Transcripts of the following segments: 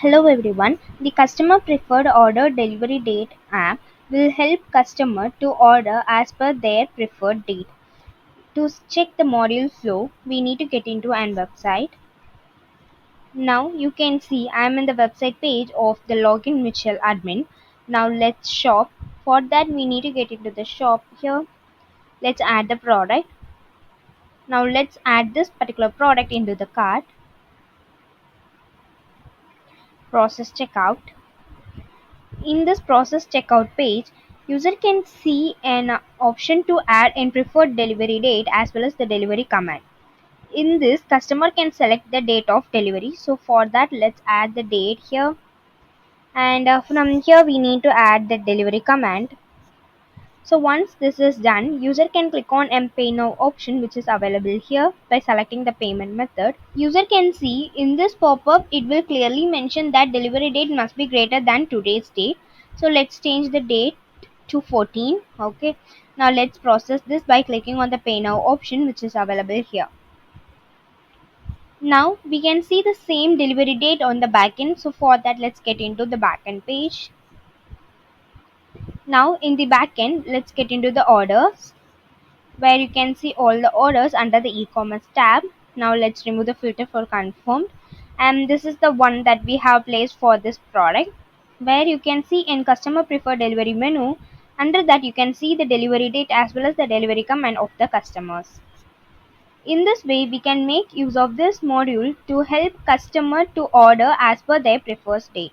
Hello everyone. The customer preferred order delivery date app will help customer to order as per their preferred date. To check the module flow, we need to get into an website. Now you can see I am in the website page of the login Mitchell admin. Now let's shop. For that we need to get into the shop here. Let's add the product. Now let's add this particular product into the cart. Process checkout. In this process checkout page, user can see an option to add in preferred delivery date as well as the delivery command. In this, customer can select the date of delivery. So for that, let's add the date here. And from here, we need to add the delivery command. So once this is done, user can click on Pay Now option which is available here by selecting the payment method. User can see in this pop-up it will clearly mention that delivery date must be greater than today's date. So let's change the date to 14. Okay. Now let's process this by clicking on the Pay Now option which is available here. Now we can see the same delivery date on the backend. So for that, let's get into the backend page. Now in the backend, let's get into the orders, where you can see all the orders under the e-commerce tab. Now let's remove the filter for confirmed, and this is the one that we have placed for this product, where you can see in customer preferred delivery menu, under that you can see the delivery date as well as the delivery command of the customers. In this way we can make use of this module to help customer to order as per their preferred date.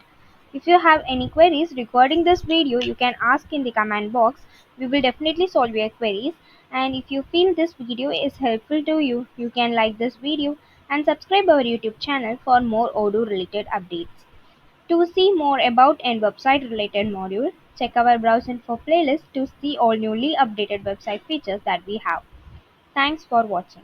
If you have any queries regarding this video, you can ask in the comment box. We will definitely solve your queries. And if you feel this video is helpful to you, you can like this video and subscribe our YouTube channel for more Odoo related updates. To see more about and website related module, check our BrowseInfo playlist to see all newly updated website features that we have. Thanks for watching.